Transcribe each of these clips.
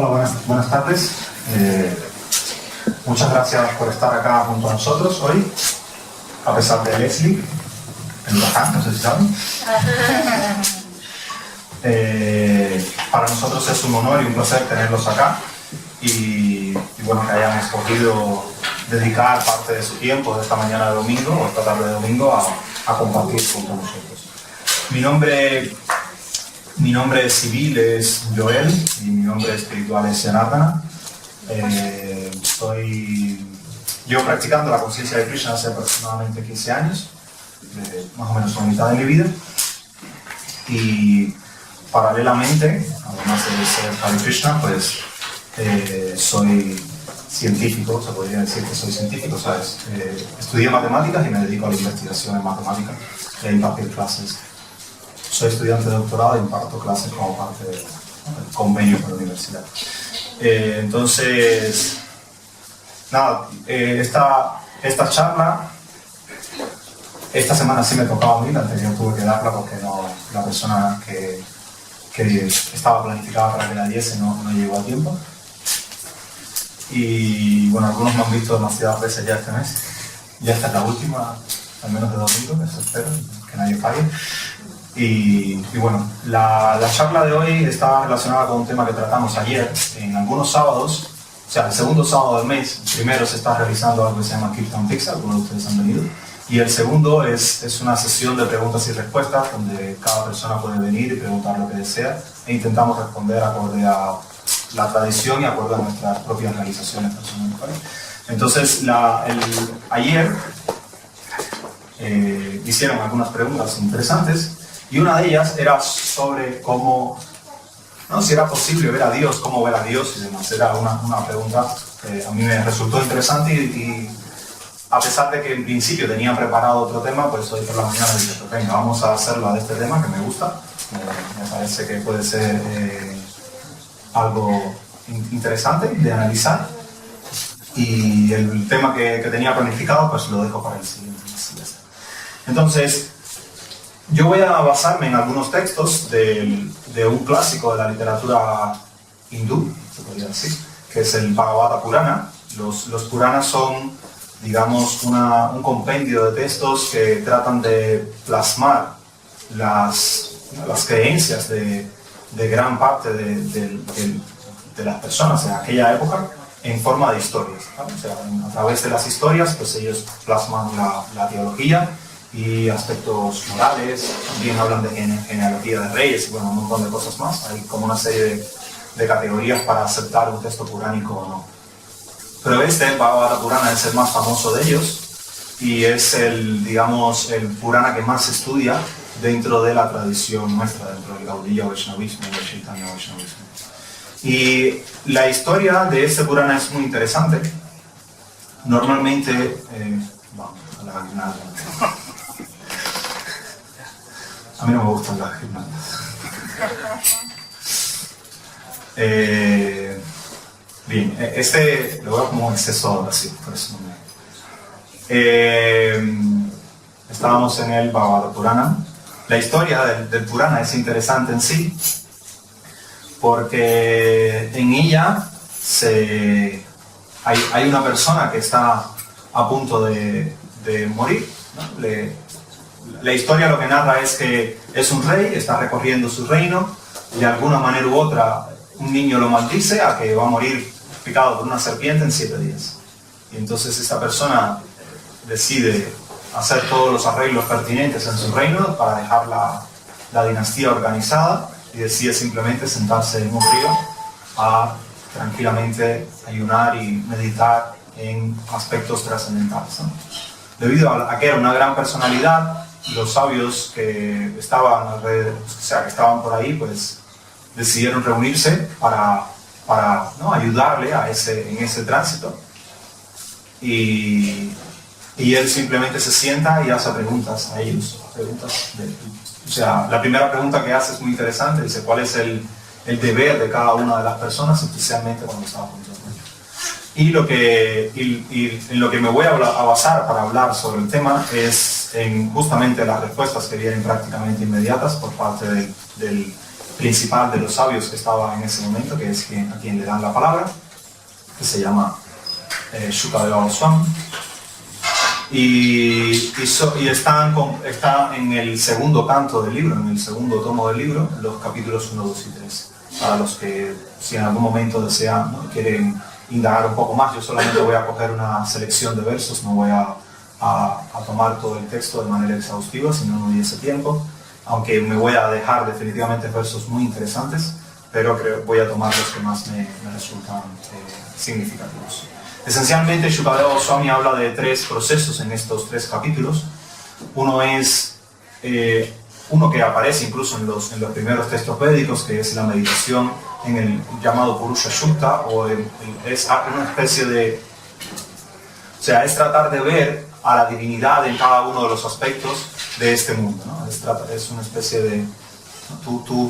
Hola, buenas tardes. Muchas gracias por estar acá junto a nosotros hoy, a pesar de Leslie, el huracán, no sé si saben. Para nosotros es un honor y un placer tenerlos acá y bueno, que hayan escogido dedicar parte de su tiempo de esta mañana de domingo o esta tarde de domingo a compartir junto a nosotros. Mi nombre civil es Joel y mi nombre espiritual es Janardana. Llevo practicando la conciencia de Krishna hace aproximadamente 15 años, más o menos la mitad de mi vida. Y paralelamente, además de ser Hare Krishna, pues soy científico, se podría decir que soy científico, ¿sabes? Estudié matemáticas y me dedico a la investigación en matemáticas y a impartir clases. Soy estudiante de doctorado y imparto clases como parte del convenio con la universidad. Entonces, nada, esta charla, esta semana sí me tocaba a mí, la anterior tuve que darla porque la persona que estaba planificada para que la diese no llegó a tiempo. Y bueno, algunos me han visto demasiadas veces ya este mes. Ya esta es la última, al menos de domingo, eso espero, que nadie falle. Y bueno, la charla de hoy está relacionada con un tema que tratamos ayer. En algunos sábados, o sea, el segundo sábado del mes, el primero se está realizando algo que se llama Kirtan Diksha, algunos de ustedes han venido. Y el segundo es una sesión de preguntas y respuestas donde cada persona puede venir y preguntar lo que desea e intentamos responder acorde a la tradición y acorde a nuestras propias realizaciones personales. Entonces, ayer hicieron algunas preguntas interesantes y una de ellas era sobre cómo, ¿no? Si era posible ver a Dios, cómo ver a Dios y demás. Era una pregunta que a mí me resultó interesante y a pesar de que en principio tenía preparado otro tema, pues hoy por la mañana dije, pues venga, vamos a hacerlo de este tema que me gusta. Me parece que puede ser algo interesante de analizar. Y el tema que tenía planificado, pues lo dejo para el siguiente. Entonces, yo voy a basarme en algunos textos de un clásico de la literatura hindú, se podría decir, que es el Bhagavata Purana. Los Puranas son, digamos, un compendio de textos que tratan de plasmar las creencias de gran parte de las personas en aquella época en forma de historias, ¿vale? O sea, a través de las historias, pues ellos plasman la teología y aspectos morales, también hablan de genealogía de reyes y bueno, un montón de cosas más. Hay como una serie de categorías para aceptar un texto puránico o no. Pero el Bhagavata Purana es el más famoso de ellos y es el Purana que más se estudia dentro de la tradición nuestra, dentro del Gaudiya Vaishnavismo y del Chaitanya Vaishnavismo. Y la historia de este Purana es muy interesante. Normalmente, a mí no me gustan las guirnaldas. Bien, lo veo como un exceso así, por eso no me... estábamos en el Bhagavata Purana. La historia del Purana es interesante en sí, porque en ella hay una persona que está a punto de morir, ¿no? La historia lo que narra es que es un rey, está recorriendo su reino, de alguna manera u otra un niño lo maldice a que va a morir picado por una serpiente en 7 días. Y entonces esta persona decide hacer todos los arreglos pertinentes en su reino para dejar la dinastía organizada y decide simplemente sentarse en un río a tranquilamente ayunar y meditar en aspectos trascendentales, ¿no? Debido a que era una gran personalidad, los sabios que estaban alrededor, o sea, que estaban por ahí, pues decidieron reunirse para ¿no? ayudarle en ese tránsito. Y él simplemente se sienta y hace preguntas a ellos. O sea, la primera pregunta que hace es muy interesante, dice cuál es el deber de cada una de las personas, especialmente cuando está juntos. Y en lo que me voy a basar para hablar sobre el tema es en justamente las respuestas que vienen prácticamente inmediatas por parte del principal de los sabios que estaba en ese momento, que es a quien le dan la palabra, que se llama Shukadeva Goswami. Y está en el segundo canto del libro, en el segundo tomo del libro, los capítulos 1, 2 y 3. Para los que, si en algún momento desean, ¿no?, quieren indagar un poco más, yo solamente voy a coger una selección de versos, no voy a tomar todo el texto de manera exhaustiva, si no diese tiempo, aunque me voy a dejar definitivamente versos muy interesantes, pero voy a tomar los que más me resultan significativos. Esencialmente, Shukadeva Goswami habla de 3 procesos en estos 3 capítulos. Uno es uno que aparece incluso en los primeros textos védicos, que es la meditación en el llamado Purusha Shukta, es una especie de... O sea, es tratar de ver a la divinidad en cada uno de los aspectos de este mundo, ¿no? Es una especie de...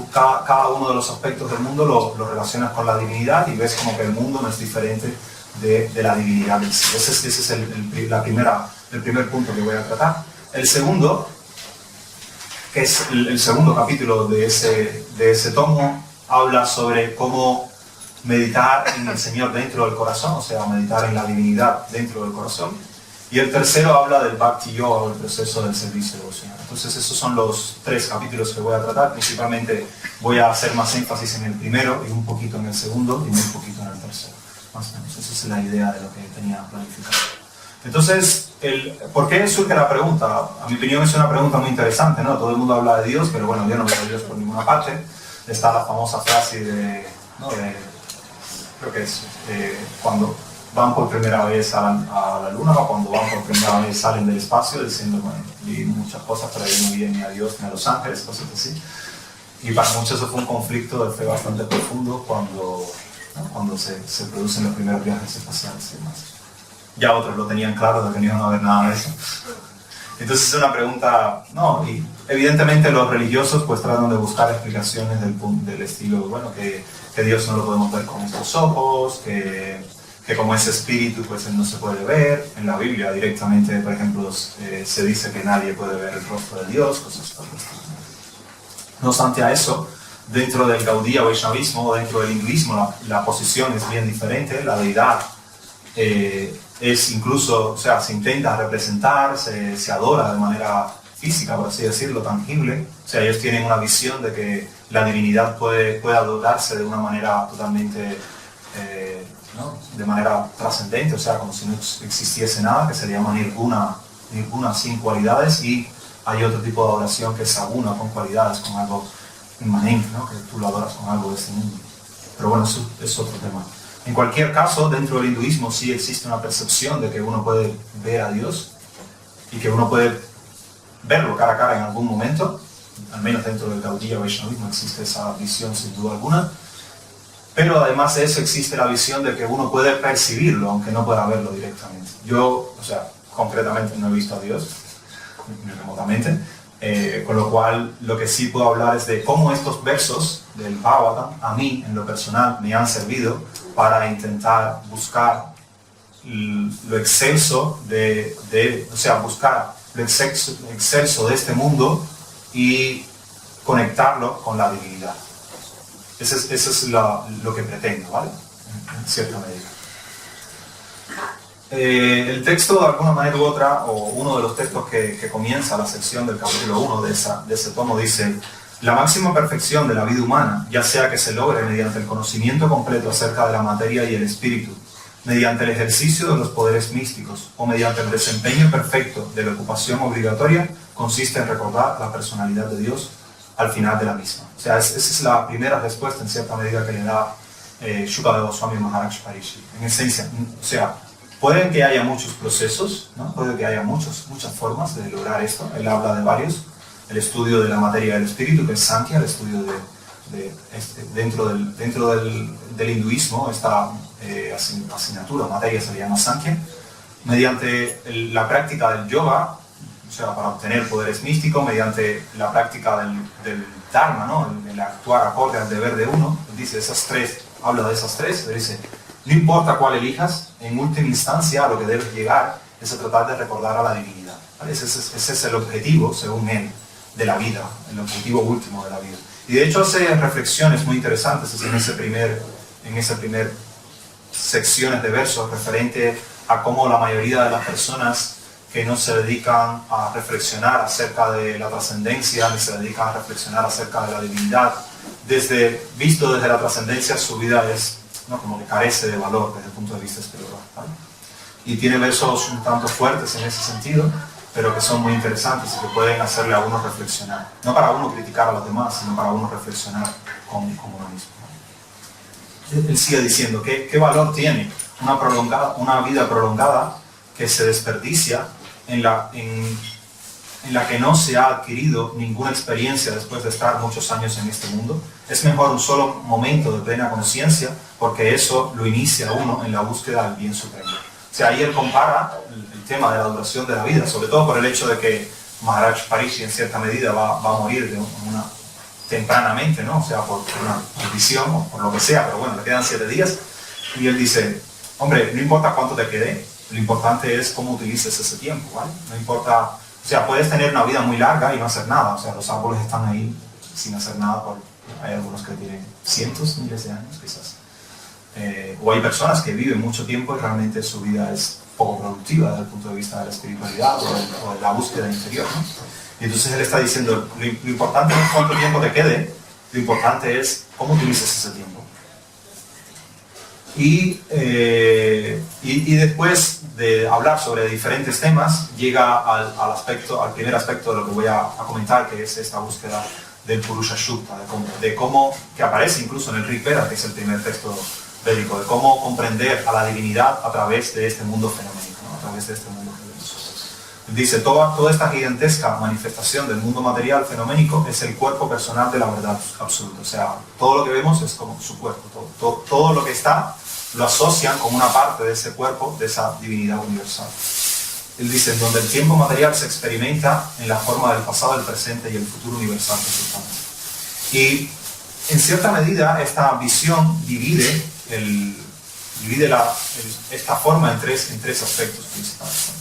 Cada uno de los aspectos del mundo lo relacionas con la divinidad y ves como que el mundo no es diferente de la divinidad en sí. Ese es el primer punto que voy a tratar. El segundo, que es el segundo capítulo de ese tomo, habla sobre cómo meditar en el Señor dentro del corazón, o sea, meditar en la divinidad dentro del corazón. Y el tercero habla del Bhakti Yoga, o el proceso del servicio devocional. Entonces esos son los 3 capítulos que voy a tratar. Principalmente voy a hacer más énfasis en el primero y un poquito en el segundo y muy poquito en el tercero. Más o menos, esa es la idea de lo que tenía planificado. Entonces, ¿por qué surge la pregunta? A mi opinión es una pregunta muy interesante, ¿no? Todo el mundo habla de Dios, pero bueno, yo no veo a Dios por ninguna parte. Está la famosa frase creo que es cuando van por primera vez a la luna, o cuando van por primera vez salen del espacio, diciendo, bueno, vi muchas cosas, pero yo no vi ni a Dios ni a los ángeles, cosas así. Y para muchos eso fue un conflicto de fe bastante profundo cuando se producen los primeros viajes espaciales y demás. Ya otros lo tenían claro de que no iban a haber nada de eso. Entonces es una pregunta, y evidentemente los religiosos pues tratan de buscar explicaciones del estilo, bueno, que Dios no lo podemos ver con estos ojos, que como es espíritu pues él no se puede ver. En la Biblia directamente, por ejemplo, se dice que nadie puede ver el rostro de Dios, cosas por el estilo. No obstante a eso, dentro del Gaudiya Vaishnavismo o dentro del hinduismo la posición es bien diferente. La deidad es incluso, o sea, se intenta representar, se adora de manera física, por así decirlo, tangible. O sea, ellos tienen una visión de que la divinidad puede adorarse de una manera totalmente, de manera trascendente, o sea, como si no existiese nada, que se llama nirguna sin cualidades, y hay otro tipo de adoración que es saguna, con cualidades, con algo inmanente, ¿no?, que tú lo adoras con algo de este mundo. Pero bueno, eso es otro tema. En cualquier caso, dentro del hinduismo sí existe una percepción de que uno puede ver a Dios y que uno puede verlo cara a cara en algún momento. Al menos dentro del Gaudiya Vaishnavismo existe esa visión sin duda alguna. Pero además de eso existe la visión de que uno puede percibirlo, aunque no pueda verlo directamente. Yo, o sea, concretamente no he visto a Dios, ni remotamente, con lo cual lo que sí puedo hablar es de cómo estos versos del Bhagavatam, a mí, en lo personal, me han servido para intentar buscar lo excelso buscar lo excelso de este mundo y conectarlo con la divinidad. Eso es lo que pretendo, ¿vale? En cierta medida. El texto, de alguna manera u otra, o uno de los textos que comienza la sección del capítulo 1 de ese tomo, dice: la máxima perfección de la vida humana, ya sea que se logre mediante el conocimiento completo acerca de la materia y el espíritu, mediante el ejercicio de los poderes místicos o mediante el desempeño perfecto de la ocupación obligatoria, consiste en recordar la personalidad de Dios al final de la misma. O sea, esa es la primera respuesta en cierta medida que le da Shukadeva Goswami Maharaj Parishit. En esencia, o sea, pueden que haya muchos procesos, ¿no? Puede que haya muchas formas de lograr esto. Él habla de varios. El estudio de la materia del espíritu, que es Sankhya, el estudio dentro del hinduismo, esta asignatura, materia se le llama Sankhya. Mediante la práctica del yoga, o sea, para obtener poderes místicos, mediante la práctica del dharma, ¿no?, el actuar acorde al deber de uno. Dice esas tres, habla de esas tres, le dice: no importa cuál elijas, en última instancia a lo que debes llegar es a tratar de recordar a la divinidad, ¿vale? Ese es el objetivo, según él, de la vida, el objetivo último de la vida. Y de hecho hace reflexiones muy interesantes en ese primer secciones de versos referente a cómo la mayoría de las personas que no se dedican a reflexionar acerca de la trascendencia, ni se dedican a reflexionar acerca de la divinidad, visto desde la trascendencia, su vida es, ¿no?, como que carece de valor desde el punto de vista espiritual, ¿vale? Y tiene versos un tanto fuertes en ese sentido, pero que son muy interesantes y que pueden hacerle a uno reflexionar. No para uno criticar a los demás, sino para uno reflexionar con uno mismo. Él sigue diciendo, ¿qué valor tiene una vida prolongada que se desperdicia en la que no se ha adquirido ninguna experiencia después de estar muchos años en este mundo? Es mejor un solo momento de plena conciencia, porque eso lo inicia a uno en la búsqueda del bien supremo. O sea, ahí él compara el tema de la duración de la vida, sobre todo por el hecho de que Maharaj Parishi en cierta medida va a morir tempranamente, ¿no? O sea, por una condición o por lo que sea, pero bueno, le quedan 7 días. Y él dice, hombre, no importa cuánto te quede, lo importante es cómo utilices ese tiempo, ¿vale? No importa, o sea, puedes tener una vida muy larga y no hacer nada, o sea, los árboles están ahí sin hacer nada, hay algunos que tienen cientos, miles de años quizás. O hay personas que viven mucho tiempo y realmente su vida es poco productiva desde el punto de vista de la espiritualidad o de la búsqueda interior, ¿no? Y entonces él está diciendo, lo importante no es cuánto tiempo te quede, lo importante es cómo utilizas ese tiempo. Y después de hablar sobre diferentes temas, llega al primer aspecto de lo que voy a comentar, que es esta búsqueda del Purusha Sukta, de cómo, que aparece incluso en el Rig Veda, que es el primer texto védico, de cómo comprender a la divinidad a través de este mundo fenoménico, ¿no? A través de este mundo fenoménico. Dice, toda esta gigantesca manifestación del mundo material fenoménico es el cuerpo personal de la verdad absoluta. O sea, todo lo que vemos es como su cuerpo, todo lo que está lo asocian como una parte de ese cuerpo, de esa divinidad universal. Él dice, en donde el tiempo material se experimenta en la forma del pasado, el presente y el futuro universal resultante. Y en cierta medida esta visión divide esta forma en tres aspectos principales.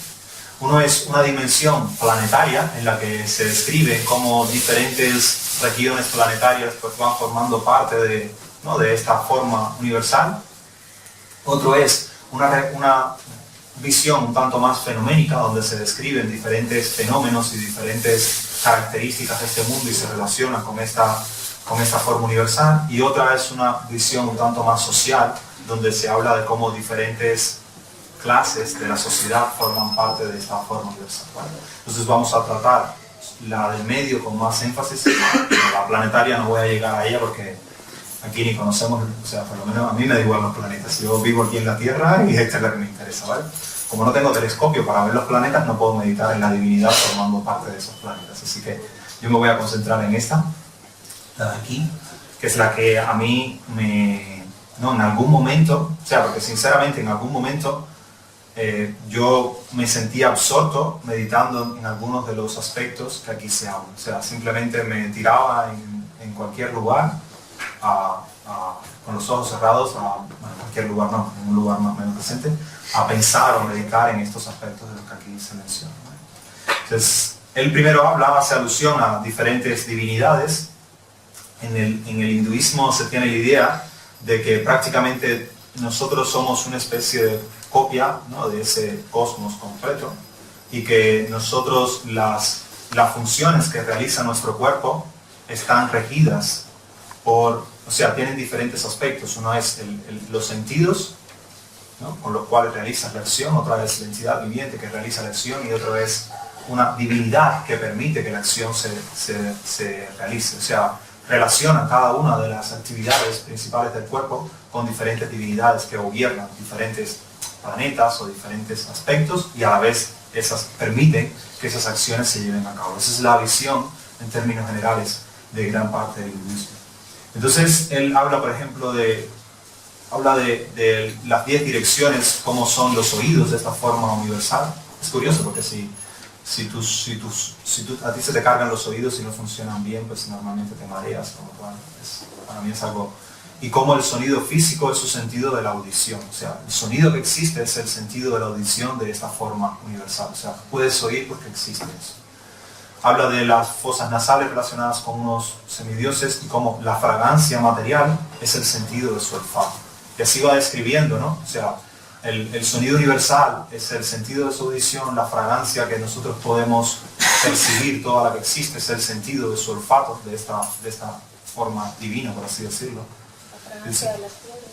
Uno es una dimensión planetaria en la que se describe cómo diferentes regiones planetarias pues van formando parte de esta forma universal. Otro es una visión un tanto más fenoménica, donde se describen diferentes fenómenos y diferentes características de este mundo y se relacionan con esta forma universal. Y otra es una visión un tanto más social, donde se habla de cómo diferentes clases de la sociedad forman parte de esta forma universal, ¿vale? Entonces vamos a tratar la del medio con más énfasis. La planetaria no voy a llegar a ella porque aquí ni conocemos, o sea, por lo menos a mí me da igual los planetas. Yo vivo aquí en la Tierra y esta es la que me interesa, ¿vale? Como no tengo telescopio para ver los planetas, no puedo meditar en la divinidad formando parte de esos planetas. Así que yo me voy a concentrar en esta, la de aquí, que es la que a mí en algún momento, o sea, porque sinceramente en algún momento yo me sentía absorto meditando en algunos de los aspectos que aquí se hablan. O sea, simplemente me tiraba en cualquier lugar, con los ojos cerrados, en cualquier lugar, no, en un lugar más o menos presente, a pensar o meditar en estos aspectos de los que aquí se mencionan, ¿no? Entonces, él primero hace alusión a diferentes divinidades. En el hinduismo se tiene la idea de que prácticamente nosotros somos una especie de copia, ¿no?, de ese cosmos completo, y que nosotros las funciones que realiza nuestro cuerpo están regidas o sea, tienen diferentes aspectos. Uno es los sentidos, ¿no?, con los cuales realizas la acción, otra es la entidad viviente que realiza la acción, y otro es una divinidad que permite que la acción se realice. O sea, relaciona cada una de las actividades principales del cuerpo con diferentes divinidades que gobiernan diferentes planetas o diferentes aspectos, y a la vez esas permiten que esas acciones se lleven a cabo. Esa es la visión en términos generales de gran parte del hinduismo. Entonces él habla, por ejemplo, de las 10 direcciones, como son los oídos de esta forma universal. Es curioso porque si a ti se te cargan los oídos y no funcionan bien, pues normalmente te mareas, como para mí es algo. Y como el sonido físico es su sentido de la audición, o sea, el sonido que existe es el sentido de la audición de esta forma universal, o sea, puedes oír porque existe eso. Habla de las fosas nasales relacionadas con unos semidioses y cómo la fragancia material es el sentido de su olfato. Y así va describiendo, ¿no? O sea, el sonido universal es el sentido de su audición, la fragancia que nosotros podemos percibir, toda la que existe, es el sentido de su olfato, de esta forma divina, por así decirlo. La fragancia de las flores.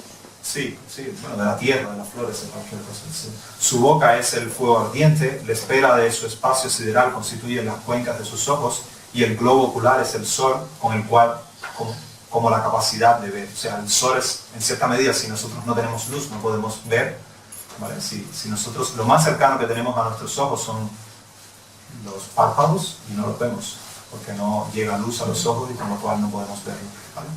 Sí, bueno, de la tierra, de las flores, de cualquier cosa. Sí. Su boca es el fuego ardiente, la esfera de su espacio sideral constituye las cuencas de sus ojos y el globo ocular es el sol con el cual, como la capacidad de ver. O sea, el sol es, en cierta medida, si nosotros no tenemos luz, no podemos ver, ¿vale? Si nosotros, lo más cercano que tenemos a nuestros ojos son los párpados y no los vemos, porque no llega luz a los ojos y con lo cual no podemos verlo, ¿vale?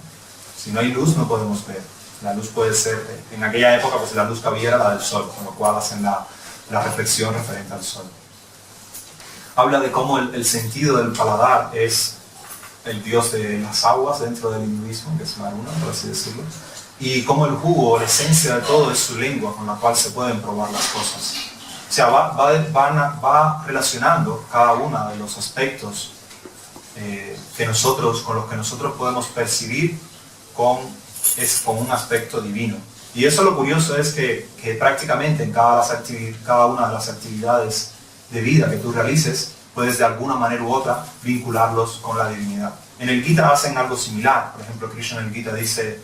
Si no hay luz, no podemos ver. La luz puede ser, en aquella época pues la luz que había era la del sol, con lo cual hacen la reflexión referente al sol. Habla de cómo el sentido del paladar es el dios de las aguas dentro del hinduismo, que es Varuna, por así decirlo, y cómo el jugo, la esencia de todo es su lengua, con la cual se pueden probar las cosas. O sea, va relacionando cada uno de los aspectos con los que nosotros podemos percibir con un aspecto divino. Y eso lo curioso es que prácticamente en cada una de las actividades de vida que tú realices, puedes de alguna manera u otra vincularlos con la divinidad. En el Gita hacen algo similar. Por ejemplo, Krishna en el Gita dice,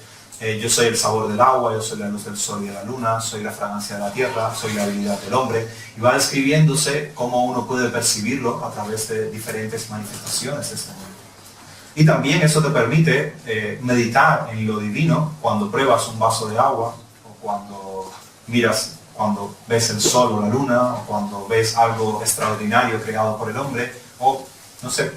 yo soy el sabor del agua, yo soy la luz del sol y de la luna, soy la fragancia de la tierra, soy la habilidad del hombre. Y va describiéndose cómo uno puede percibirlo a través de diferentes manifestaciones de este mundo. Y también eso te permite meditar en lo divino cuando pruebas un vaso de agua, o cuando ves el sol o la luna, o cuando ves algo extraordinario creado por el hombre, o no sé,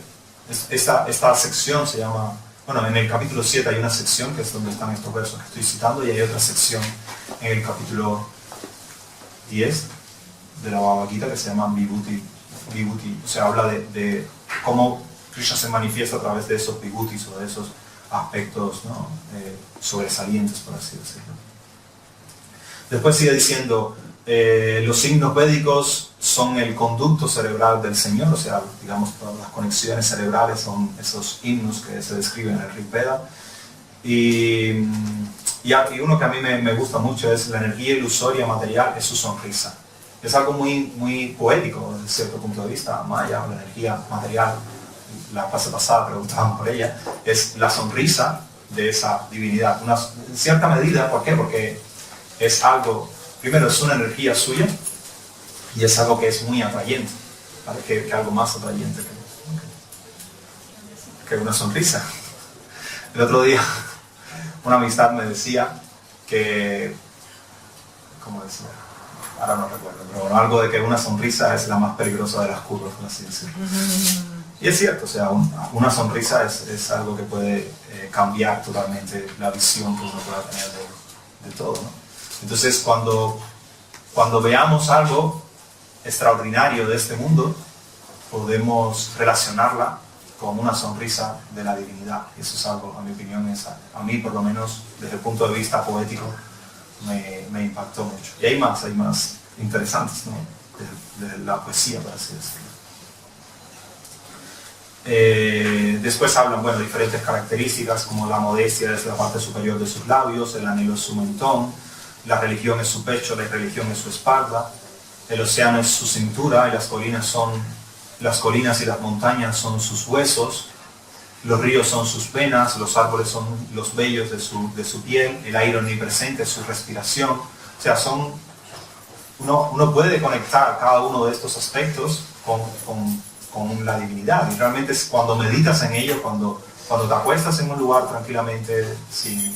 esta sección se llama, bueno, en el capítulo 7 hay una sección que es donde están estos versos que estoy citando, y hay otra sección en el capítulo 10 de la Bhagavad Gita que se llama Vibhuti. O sea, habla de cómo Krishna se manifiesta a través de esos vibhutis o de esos aspectos, ¿no? Sobresalientes, por así decirlo. Después sigue diciendo, los signos védicos son el conducto cerebral del Señor, o sea, digamos, todas las conexiones cerebrales son esos himnos que se describen en el Rig Veda. Y uno que a mí me gusta mucho es la energía ilusoria material, es su sonrisa. Es algo muy poético desde cierto punto de vista. Maya, la energía material, la clase pasada preguntaban por ella, es la sonrisa de esa divinidad. En cierta medida, ¿por qué? Porque es algo, primero es una energía suya y es algo que es muy atrayente, ¿vale? que algo más atrayente que una sonrisa. El otro día una amistad me decía que, ¿cómo decía? Ahora no recuerdo, pero bueno, algo de que una sonrisa es la más peligrosa de las curvas, por así decirlo. Y es cierto, o sea, una sonrisa es algo que puede cambiar totalmente la visión que uno pueda tener de todo, ¿no? Entonces, cuando veamos algo extraordinario de este mundo, podemos relacionarla con una sonrisa de la divinidad. Y eso es algo, a mi opinión, a mí por lo menos, desde el punto de vista poético, me impactó mucho. Y hay más interesantes, ¿no? De la poesía, por así decirlo. Después hablan, bueno, diferentes características como la modestia es la parte superior de sus labios, el anhelo es su mentón, la religión es su pecho, la irreligión es su espalda, el océano es su cintura y las colinas y las montañas son sus huesos, los ríos son sus venas, los árboles son los vellos de su piel, el aire omnipresente es su respiración. O sea, uno puede conectar cada uno de estos aspectos con la divinidad, y realmente es cuando meditas en ello, cuando te acuestas en un lugar tranquilamente sin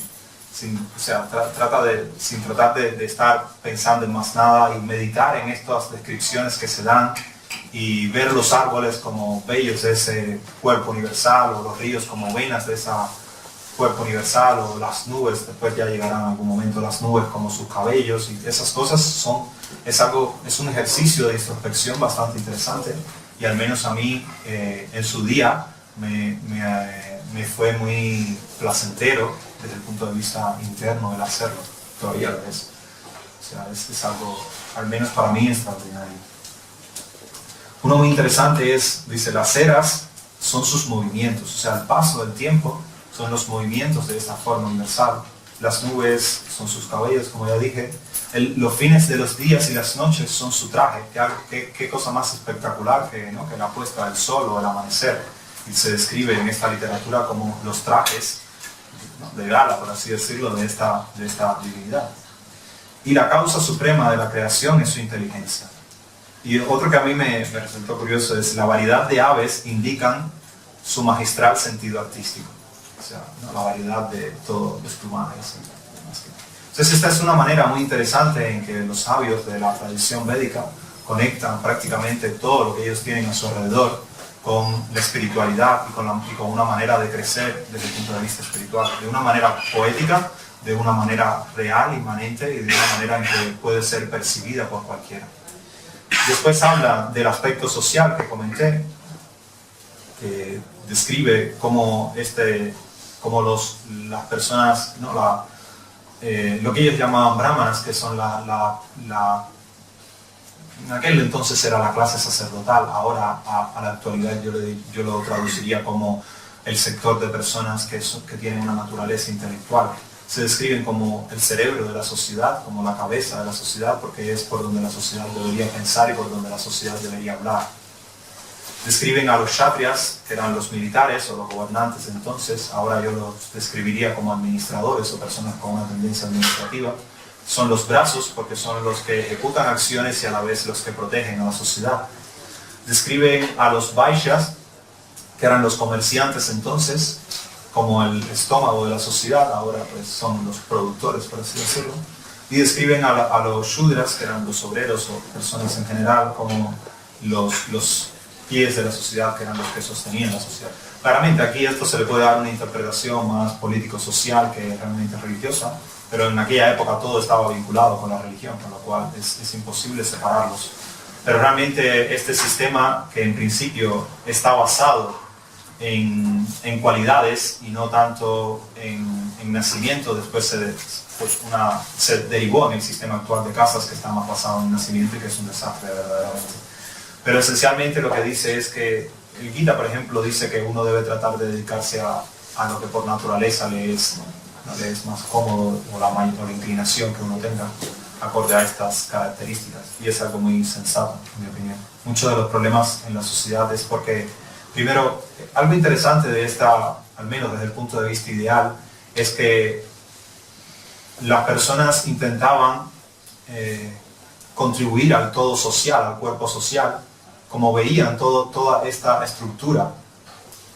tratar de estar pensando en más nada y meditar en estas descripciones que se dan y ver los árboles como vellos de ese cuerpo universal o los ríos como venas de ese cuerpo universal o las nubes, después ya llegarán en algún momento las nubes como sus cabellos, y esas cosas es un ejercicio de introspección bastante interesante. Y al menos a mí, en su día, me fue muy placentero desde el punto de vista interno el hacerlo. Todavía lo es. O sea, es algo, al menos para mí, extraordinario. Uno muy interesante dice, las eras son sus movimientos, o sea, el paso del tiempo son los movimientos de esta forma universal. Las nubes son sus cabellos, como ya dije. Los fines de los días y las noches son su traje. Qué cosa más espectacular ¿no? que la puesta del sol o el amanecer. Y se describe en esta literatura como los trajes, ¿no? de gala, por así decirlo, de esta divinidad. Y la causa suprema de la creación es su inteligencia. Y otro que a mí me resultó curioso es la variedad de aves indican su magistral sentido artístico. O sea, ¿no? la variedad de todos los plumajes. Entonces esta es una manera muy interesante en que los sabios de la tradición védica conectan prácticamente todo lo que ellos tienen a su alrededor con la espiritualidad y con una manera de crecer desde el punto de vista espiritual, de una manera poética, de una manera real, inmanente y de una manera en que puede ser percibida por cualquiera. Después habla del aspecto social que comenté, que describe cómo las personas, ¿no? lo que ellos llamaban brahmanas, que son en aquel entonces era la clase sacerdotal, ahora a la actualidad yo lo traduciría como el sector de personas que tienen una naturaleza intelectual. Se describen como el cerebro de la sociedad, como la cabeza de la sociedad, porque es por donde la sociedad debería pensar y por donde la sociedad debería hablar. Describen a los kshatriyas, que eran los militares o los gobernantes entonces, ahora yo los describiría como administradores o personas con una tendencia administrativa. Son los brazos, porque son los que ejecutan acciones y a la vez los que protegen a la sociedad. Describen a los vaishyas, que eran los comerciantes entonces, como el estómago de la sociedad, ahora pues son los productores, por así decirlo. Y describen a los shudras, que eran los obreros o personas en general, como los pies de la sociedad, que eran los que sostenían la sociedad. Claramente aquí esto se le puede dar una interpretación más político-social que realmente religiosa, pero en aquella época todo estaba vinculado con la religión, con lo cual es imposible separarlos. Pero realmente este sistema, que en principio está basado en cualidades y no tanto en nacimiento, después se derivó en el sistema actual de casas, que está más basado en nacimiento y que es un desastre verdaderamente. Pero esencialmente lo que dice es que el Gita, por ejemplo, dice que uno debe tratar de dedicarse a lo que por naturaleza le es más cómodo o la inclinación que uno tenga acorde a estas características. Y es algo muy sensato, en mi opinión. Muchos de los problemas en la sociedad es porque, primero, algo interesante de esta, al menos desde el punto de vista ideal, es que las personas intentaban contribuir al todo social, al cuerpo social, como veían toda esta estructura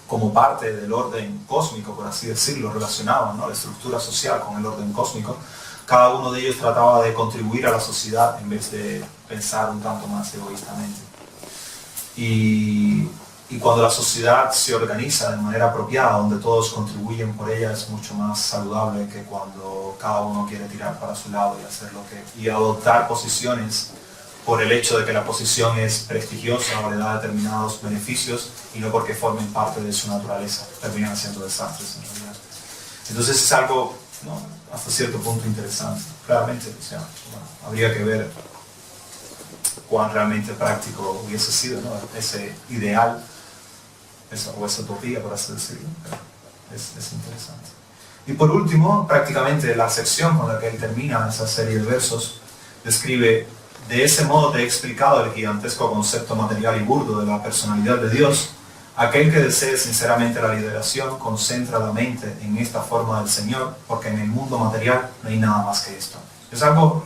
como parte del orden cósmico, por así decirlo, relacionaban, ¿no? la estructura social con el orden cósmico. Cada uno de ellos trataba de contribuir a la sociedad en vez de pensar un tanto más egoístamente. Y cuando la sociedad se organiza de manera apropiada, donde todos contribuyen por ella, es mucho más saludable que cuando cada uno quiere tirar para su lado y adoptar posiciones por el hecho de que la posición es prestigiosa o le da determinados beneficios y no porque formen parte de su naturaleza. Terminan siendo desastres en realidad. Entonces es algo, ¿no? hasta cierto punto interesante. Claramente, o sea, habría que ver cuán realmente práctico hubiese sido, ¿no? ese ideal, o esa utopía, por así decirlo. Es interesante. Y por último, prácticamente la sección con la que él termina esa serie de versos describe: de ese modo te he explicado el gigantesco concepto material y burdo de la personalidad de Dios. Aquel que desee sinceramente la liberación, concentra la mente en esta forma del Señor, porque en el mundo material no hay nada más que esto. Es algo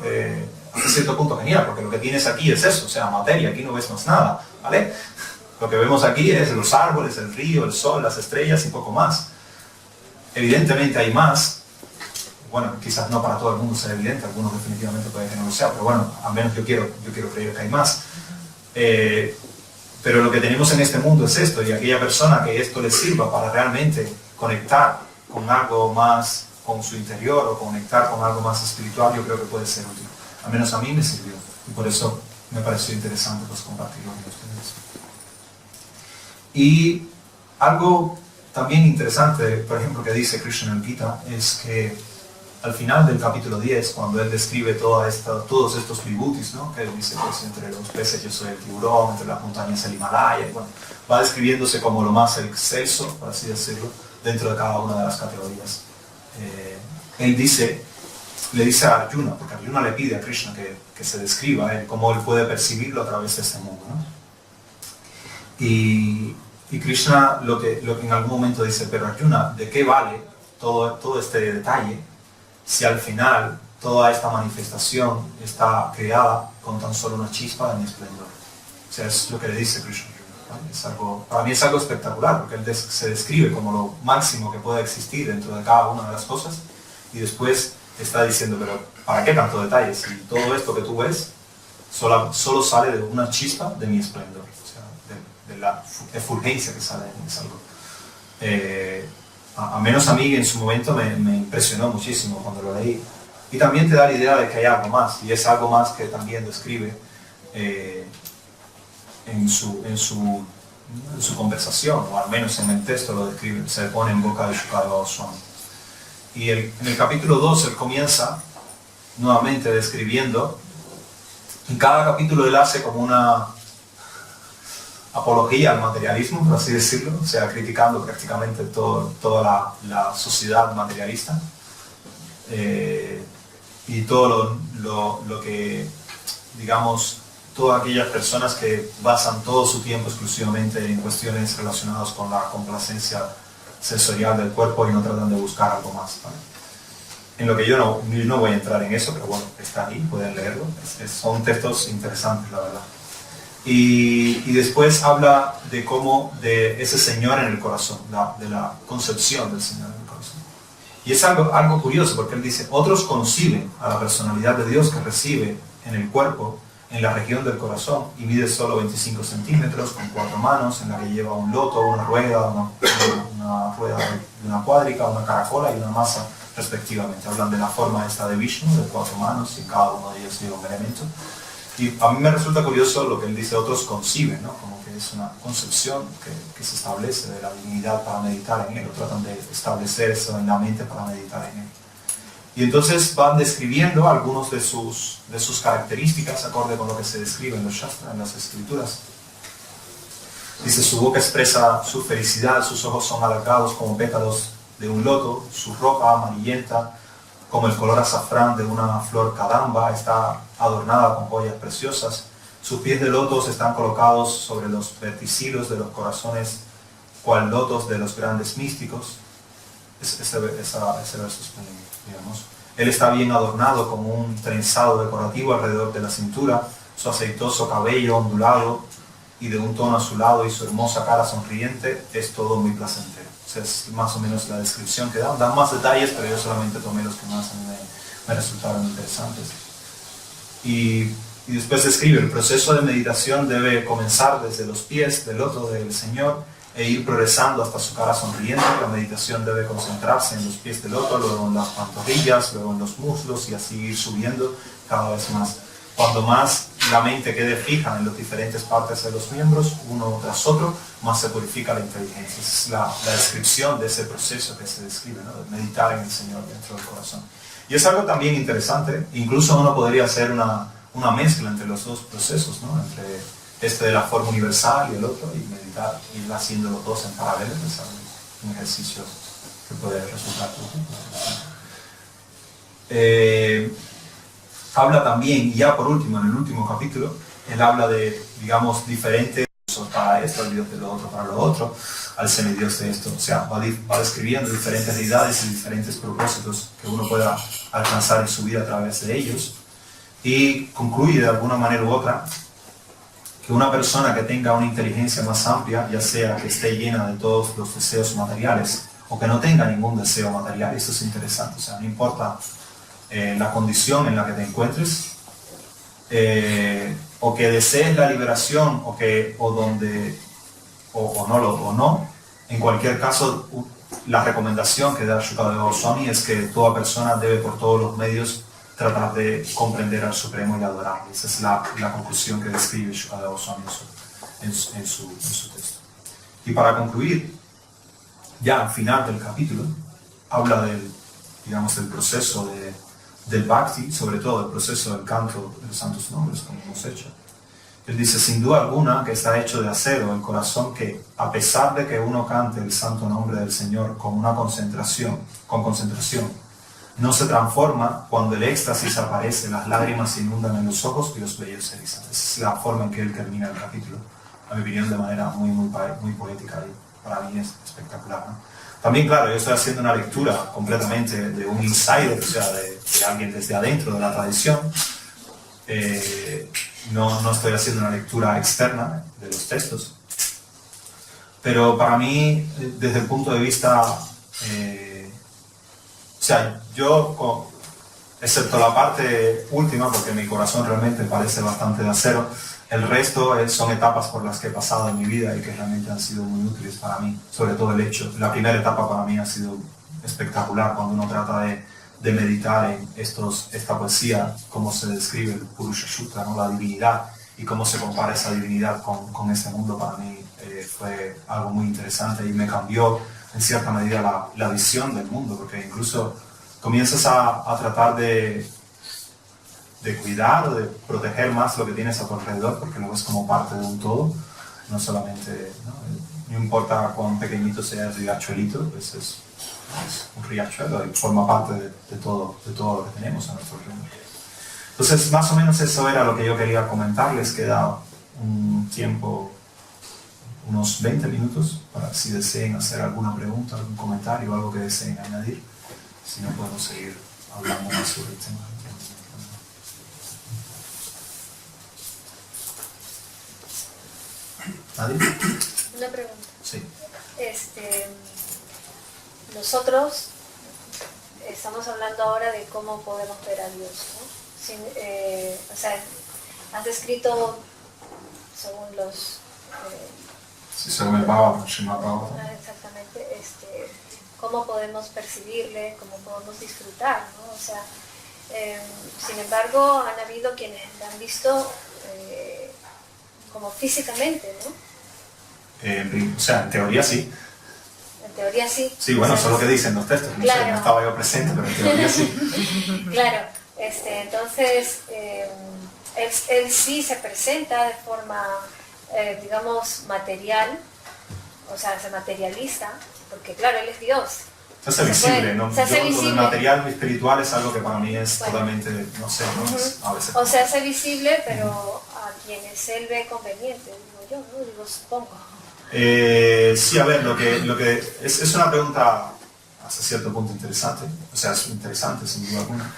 hasta cierto punto genial, porque lo que tienes aquí es eso, o sea, materia, aquí no ves más nada, ¿vale? Lo que vemos aquí es los árboles, el río, el sol, las estrellas y poco más. Evidentemente hay más. Bueno, quizás no para todo el mundo sea evidente, algunos definitivamente puede que no lo sea, pero bueno, al menos yo quiero creer que hay más. Pero lo que tenemos en este mundo es esto, y aquella persona que esto le sirva para realmente conectar con algo más, con su interior, o conectar con algo más espiritual, yo creo que puede ser útil. Al menos a mí me sirvió, y por eso me pareció interesante pues, compartirlo con ustedes. Y algo también interesante, por ejemplo, que dice Krishna en el Gita, es que al final del capítulo 10, cuando él describe todos estos vibutis, ¿no? Que él dice, pues entre los peces yo soy el tiburón, entre las montañas el Himalaya, y bueno, va describiéndose como lo más excelso, por así decirlo, dentro de cada una de las categorías. Él le dice a Arjuna, porque Arjuna le pide a Krishna que se describa cómo él puede percibirlo a través de este mundo, ¿no? Y Krishna lo que en algún momento dice, pero Arjuna, ¿de qué vale todo este detalle si al final toda esta manifestación está creada con tan solo una chispa de mi esplendor? O sea, es lo que le dice Krishna. ¿No? Para mí es algo espectacular, porque él se describe como lo máximo que puede existir dentro de cada una de las cosas, y después está diciendo, pero ¿para qué tanto detalle? Si todo esto que tú ves solo sale de una chispa de mi esplendor, o sea, de la efulgencia que sale de mí. Es algo, a menos a mí en su momento me impresionó muchísimo cuando lo leí. Y también te da la idea de que hay algo más, y es algo más que también describe en su conversación, o al menos en el texto lo describe, se pone en boca de Shukadeva Goswami. Y en el capítulo 2 él comienza nuevamente describiendo, en cada capítulo él hace como una apología al materialismo, por así decirlo, o sea, criticando prácticamente toda la sociedad materialista, y todo lo que, digamos, todas aquellas personas que basan todo su tiempo exclusivamente en cuestiones relacionadas con la complacencia sensorial del cuerpo y no tratan de buscar algo más, ¿vale? En lo que yo no voy a entrar en eso, pero bueno, está ahí, pueden leerlo. Son textos interesantes, la verdad. Y después habla de ese Señor en el corazón, de la concepción del Señor en el corazón. Y es algo curioso, porque él dice, otros conciben a la personalidad de Dios que recibe en el cuerpo, en la región del corazón, y mide solo 25 centímetros, con 4 manos, en la que lleva un loto, una rueda, una rueda de una cuádrica, una caracola y una masa, respectivamente. Hablan de la forma esta de Vishnu, de 4 manos, y cada uno de ellos lleva un elemento. Y a mí me resulta curioso lo que él dice, otros conciben, ¿no? Como que es una concepción que se establece de la divinidad para meditar en él, o tratan de establecer eso en la mente para meditar en él. Y entonces van describiendo algunos de sus características, acorde con lo que se describe en los Shastras, en las escrituras. Dice, su boca expresa su felicidad, sus ojos son alargados como pétalos de un loto, su ropa amarillenta, como el color azafrán de una flor kadamba, está adornada con joyas preciosas. Sus pies de lotos están colocados sobre los verticilos de los corazones, cual lotos de los grandes místicos. Ese verso es digamos. Él está bien adornado como un trenzado decorativo alrededor de la cintura, su aceitoso cabello ondulado y de un tono azulado y su hermosa cara sonriente es todo muy placentero. O sea, es más o menos la descripción que dan. Dan más detalles, pero yo solamente tomé los que más me resultaron interesantes. Y después escribe, el proceso de meditación debe comenzar desde los pies del loto del Señor e ir progresando hasta su cara sonriente. La meditación debe concentrarse en los pies del loto, luego en las pantorrillas, luego en los muslos y así ir subiendo cada vez más. Cuando más la mente quede fija en las diferentes partes de los miembros, uno tras otro, más se purifica la inteligencia. Esa es la descripción de ese proceso que se describe, ¿no? De meditar en el Señor dentro del corazón. Y es algo también interesante, incluso uno podría hacer una mezcla entre los dos procesos, ¿no? Entre este de la forma universal y el otro, y meditar, ir haciendo los dos en paralelo. Es un ejercicio que puede resultar útil. Habla también, y ya por último, en el último capítulo, él habla de, digamos, diferentes para esto, al dios de lo otro para lo otro, al semidios de esto. O sea, va describiendo diferentes deidades y diferentes propósitos que uno pueda alcanzar en su vida a través de ellos. Y concluye de alguna manera u otra que una persona que tenga una inteligencia más amplia, ya sea que esté llena de todos los deseos materiales o que no tenga ningún deseo material, eso es interesante. O sea, no importa la condición en la que te encuentres, o que desees la liberación o no, en cualquier caso la recomendación que da Shukadeva Goswami es que toda persona debe por todos los medios tratar de comprender al Supremo y adorarle. Esa es la conclusión que describe Shukadeva Goswami en su texto. Y para concluir, ya al final del capítulo, habla digamos, del proceso del bhakti, sobre todo el proceso del canto de los santos nombres, como hemos hecho. Él dice, sin duda alguna, que está hecho de acero el corazón que, a pesar de que uno cante el santo nombre del Señor con concentración, no se transforma cuando el éxtasis aparece, las lágrimas se inundan en los ojos y los vellos se erizan. Esa es la forma en que él termina el capítulo, a mi opinión, de manera muy poética y para mí es espectacular, ¿no? También, claro, yo estoy haciendo una lectura completamente de un insider, o sea, de alguien desde adentro de la tradición. No estoy haciendo una lectura externa de los textos. Pero para mí, desde el punto de vista... o sea, yo, excepto la parte última, porque mi corazón realmente parece bastante de acero, el resto son etapas por las que he pasado en mi vida y que realmente han sido muy útiles para mí. Sobre todo el hecho, la primera etapa para mí ha sido espectacular cuando uno trata de meditar en esta poesía, cómo se describe el Purusha Sutta, ¿no? La divinidad, y cómo se compara esa divinidad con este mundo. Para mí fue algo muy interesante y me cambió en cierta medida la visión del mundo, porque incluso comienzas a tratar de cuidar o de proteger más lo que tienes a tu alrededor, porque lo ves como parte de un todo, no solamente, no importa cuán pequeñito sea el riachuelito, pues es un riachuelo y forma parte de todo lo que tenemos a nuestro alrededor. Entonces, más o menos eso era lo que yo quería comentarles. Queda un tiempo, unos 20 minutos, para si deseen hacer alguna pregunta, algún comentario, algo que deseen añadir. Si no, podemos seguir hablando más sobre el tema. ¿Nadie? Una pregunta. Sí. Nosotros estamos hablando ahora de cómo podemos ver a Dios, ¿no? O sea, has descrito según los... Sí, según el Bhagavad Gita. Exactamente, cómo podemos percibirle, cómo podemos disfrutar, ¿no? O sea, sin embargo, han habido quienes le han visto como físicamente, ¿no? O sea, en teoría sí. En teoría sí. Sí, bueno, eso es lo que dicen los textos. No Claro. sé, no estaba yo presente, pero en teoría sí. Claro, entonces él sí se presenta de forma, digamos, material, o sea, se materializa, porque claro, él es Dios. Se hace visible, ¿no? Se hace Yo, visible. Lo de material espiritual es algo que para mí es Bueno. totalmente, no sé, ¿no? A veces... O sea, se hace visible, pero a quienes él ve conveniente, digo yo, ¿no? Digo, supongo. Sí, a ver, lo que es una pregunta hasta cierto punto interesante, o sea, es interesante sin duda alguna.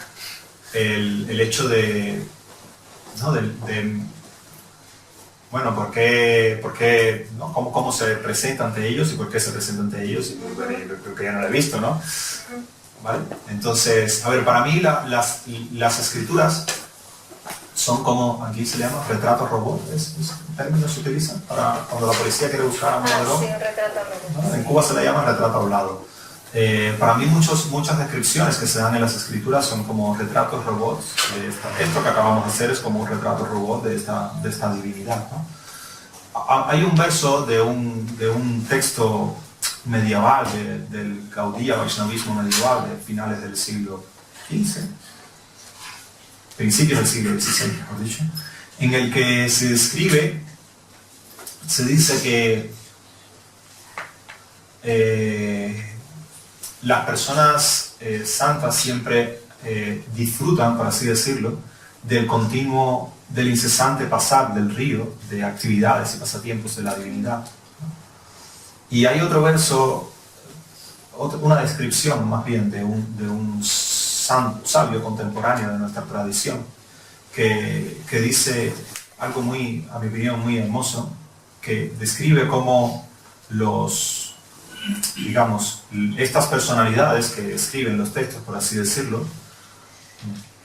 El hecho de, ¿no? Bueno, ¿por qué ¿no? ¿Cómo se presenta ante ellos y por qué se presenta ante ellos? Y creo que ya no lo he visto, ¿no? ¿Vale? Entonces, a ver, para mí las escrituras son como, aquí se llama retrato robot, ¿es un término que se utiliza para cuando la policía quiere buscar a un modelo? Sí, un retrato robot. ¿No? En Cuba se le llama retrato hablado. Para mí muchas descripciones que se dan en las escrituras son como retratos robots. Esto que acabamos de hacer es como un retrato robot de esta divinidad, ¿no? Hay un verso de un texto medieval, del Gaudiya Vaishnavismo medieval, de finales del siglo XV, principios del siglo XVI, mejor dicho, en el que se describe, se dice que las personas santas siempre disfrutan, por así decirlo, del incesante pasar del río de actividades y pasatiempos de la divinidad. Y hay otro verso, una descripción más bien de un sabio contemporáneo de nuestra tradición, que dice algo muy, a mi opinión, muy hermoso, que describe cómo digamos, estas personalidades que escriben los textos, por así decirlo,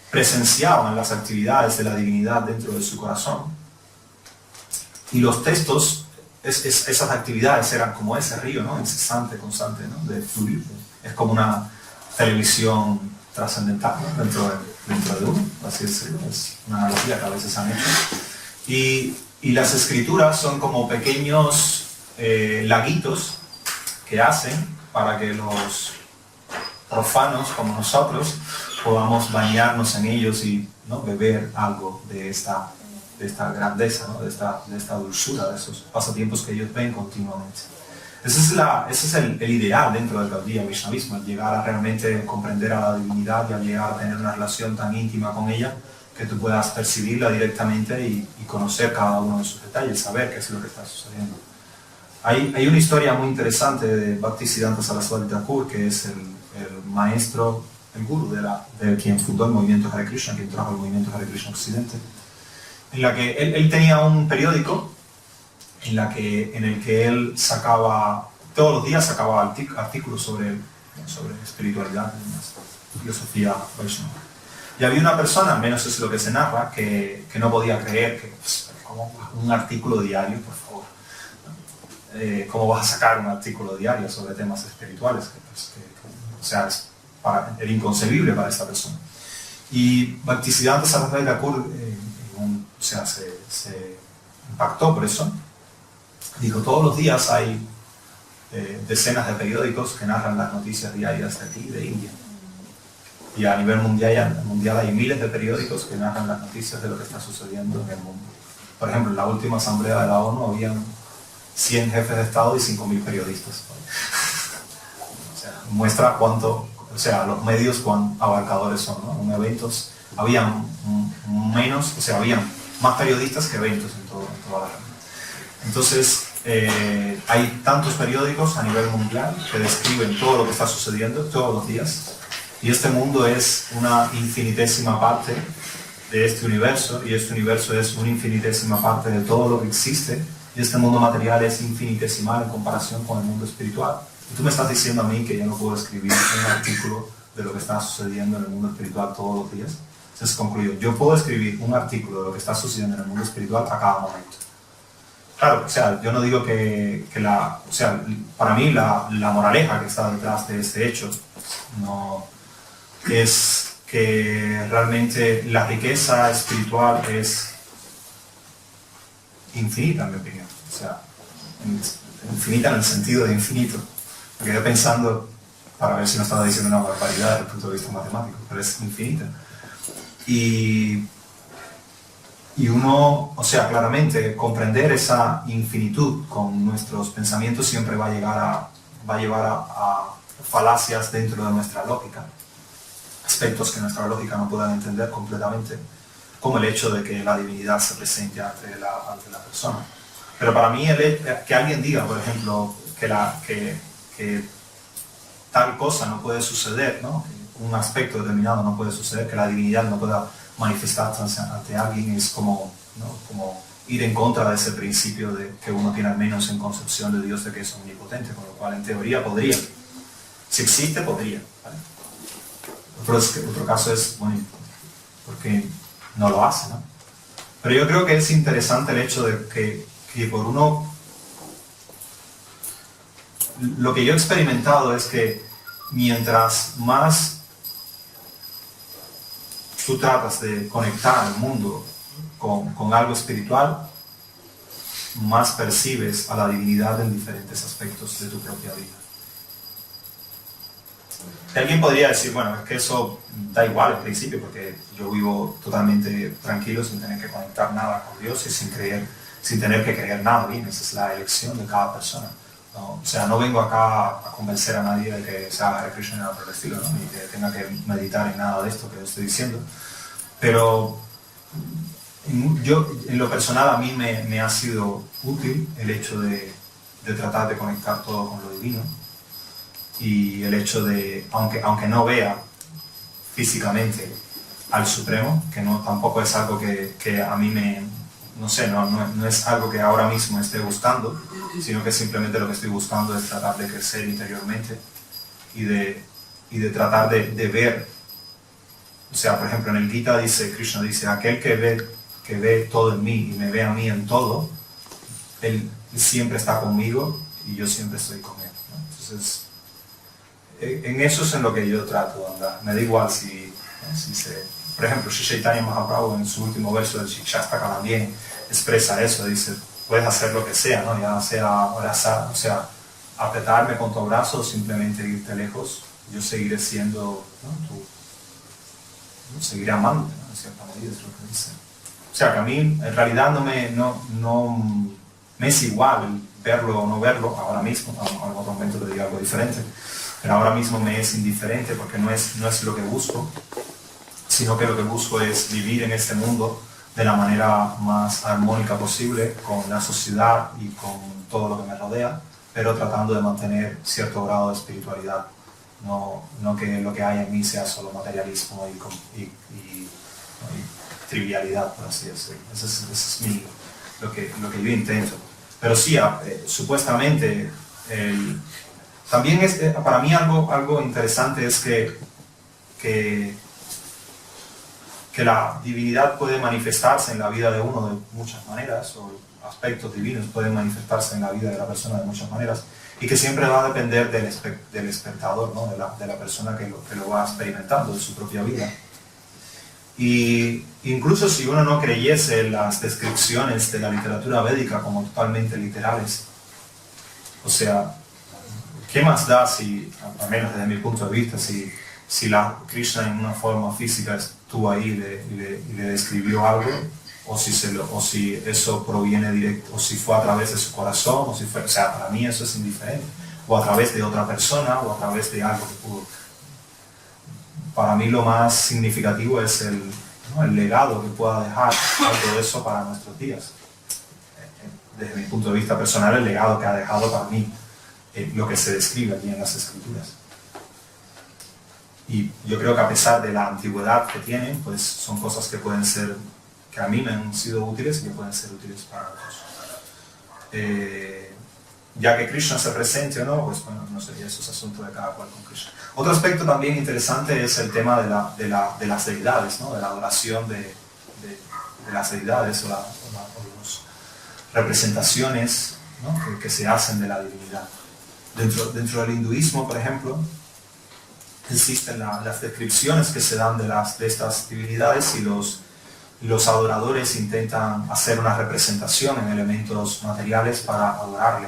presenciaban las actividades de la divinidad dentro de su corazón. Y los textos, esas actividades eran como ese río, ¿no? Incesante, constante, ¿no? De fluir. Es como una televisión trascendental, ¿no? dentro de uno, por así decirlo. Es una analogía que a veces han hecho. Y las escrituras son como pequeños laguitos que hacen para que profanos como nosotros podamos bañarnos en ellos y, ¿no?, beber algo de esta grandeza, ¿no?, de esta dulzura, de esos pasatiempos que ellos ven continuamente. Ese es el ideal dentro del Gaudiya Vaishnavismo, el llegar a realmente comprender a la divinidad y al llegar a tener una relación tan íntima con ella que tú puedas percibirla directamente y conocer cada uno de sus detalles, saber qué es lo que está sucediendo. Hay una historia muy interesante de Bhaktisiddhanta Saraswati Thakur, que es el maestro, el gurú de quien fundó el movimiento Hare Krishna, quien trajo el movimiento Hare Krishna Occidente, en la que él tenía un periódico en el que él sacaba, todos los días sacaba artículos sobre espiritualidad, filosofía Vaishnava. Y había una persona, al menos es lo que se narra, que no podía creer que, como un artículo diario, por favor, ¿cómo vas a sacar un artículo diario sobre temas espirituales? O sea, era inconcebible para esta persona. Y Bhaktisiddhanta Saraswati Thakur se impactó por eso. Dijo, todos los días hay decenas de periódicos que narran las noticias diarias de aquí, de India. Y a nivel mundial hay miles de periódicos que narran las noticias de lo que está sucediendo en el mundo. Por ejemplo, en la última asamblea de la ONU habían 100 jefes de Estado y 5.000 periodistas. O sea, muestra cuánto, o sea, los medios cuán abarcadores son, ¿no? En eventos habían menos, o sea, habían más periodistas que eventos en toda la región. Entonces, hay tantos periódicos a nivel mundial que describen todo lo que está sucediendo todos los días. Y este mundo es una infinitésima parte de este universo, y este universo es una infinitésima parte de todo lo que existe, y este mundo material es infinitesimal en comparación con el mundo espiritual. Y tú me estás diciendo a mí que yo no puedo escribir un artículo de lo que está sucediendo en el mundo espiritual todos los días. Entonces concluyo, yo puedo escribir un artículo de lo que está sucediendo en el mundo espiritual a cada momento. Claro, o sea, yo no digo o sea, para mí la moraleja que está detrás de este hecho no es que realmente la riqueza espiritual es infinita, en mi opinión. O sea, infinita en el sentido de infinito. Me quedé pensando para ver si no estaba diciendo una barbaridad desde el punto de vista matemático, pero es infinita. Y uno, o sea, claramente comprender esa infinitud con nuestros pensamientos siempre va a llevar a falacias dentro de nuestra lógica, aspectos que nuestra lógica no puedan entender completamente, como el hecho de que la divinidad se presente ante la persona. Pero para mí, que alguien diga, por ejemplo, que tal cosa no puede suceder, ¿no?, un aspecto determinado no puede suceder, que la divinidad no pueda manifestarse ante alguien, es como, ¿no?, como ir en contra de ese principio de que uno tiene al menos en concepción de Dios de que es omnipotente, con lo cual en teoría podría. Si existe, podría, ¿vale? Otro caso es, bueno, porque no lo hace, ¿no? Pero yo creo que es interesante el hecho de que por uno... Lo que yo he experimentado es que mientras más tú tratas de conectar al mundo con algo espiritual, más percibes a la divinidad en diferentes aspectos de tu propia vida. Y alguien podría decir, bueno, es que eso da igual al principio, porque yo vivo totalmente tranquilo sin tener que conectar nada con Dios y sin tener que creer nada. Bien, esa es la elección de cada persona, ¿no? O sea, no vengo acá a convencer a nadie de que se haga Hare Krishna nada por el estilo, ¿no?, ni que tenga que meditar en nada de esto que yo estoy diciendo. Pero en lo personal a mí me ha sido útil el hecho de tratar de conectar todo con lo divino, y el hecho de, aunque no vea físicamente al Supremo, que no, tampoco es algo que a mí no es algo que ahora mismo esté buscando, sino que simplemente lo que estoy buscando es tratar de crecer interiormente y de tratar de ver. O sea, por ejemplo, en el Gita Krishna dice, aquel que ve todo en mí y me ve a mí en todo, él siempre está conmigo y yo siempre estoy con él, ¿no? Entonces, en eso es en lo que yo trato de andar. Me da igual por ejemplo, Sri Chaitanya Mahaprabhu en su último verso del Shikshastaka también expresa eso, dice, puedes hacer lo que sea, ¿no?, ya sea abrazar, o sea, apretarme con tu abrazo o simplemente irte lejos, yo seguiré siendo, seguiré amándote, ¿no? En cierta medida es lo que dice. O sea, que a mí en realidad no me es igual verlo o no verlo ahora mismo, a lo mejor en otro momento te digo algo diferente, pero ahora mismo me es indiferente porque no es lo que busco, sino que lo que busco es vivir en este mundo de la manera más armónica posible con la sociedad y con todo lo que me rodea, pero tratando de mantener cierto grado de espiritualidad, no que lo que hay en mí sea solo materialismo y trivialidad, por así decirlo. Ese es lo que yo intento. Pero sí, supuestamente, también es, para mí algo interesante es que la divinidad puede manifestarse en la vida de uno de muchas maneras, o aspectos divinos pueden manifestarse en la vida de la persona de muchas maneras, y que siempre va a depender del espectador, ¿no? de la persona que lo va experimentando, de su propia vida. Y incluso si uno no creyese las descripciones de la literatura védica como totalmente literales, o sea, ¿qué más da si, al menos desde mi punto de vista, si Krishna en una forma física estuvo ahí y le describió algo, o si eso proviene directo, o si fue a través de su corazón, o sea, para mí eso es indiferente, o a través de otra persona, o a través de algo que pudo. Para mí lo más significativo es el legado que pueda dejar todo eso para nuestros días. Desde mi punto de vista personal, el legado que ha dejado para mí lo que se describe aquí en las Escrituras. Y yo creo que a pesar de la antigüedad que tienen, pues son cosas que pueden ser, que a mí me han sido útiles y que pueden ser útiles para otros. Ya que Krishna se presente o no, pues bueno, no sé, eso es asunto de cada cual con Krishna. Otro aspecto también interesante es el tema de las deidades, ¿no? De la adoración de las deidades o las representaciones, ¿no? que se hacen de la divinidad. Dentro del hinduismo, por ejemplo, existen las descripciones que se dan de estas divinidades y los adoradores intentan hacer una representación en elementos materiales para adorarle.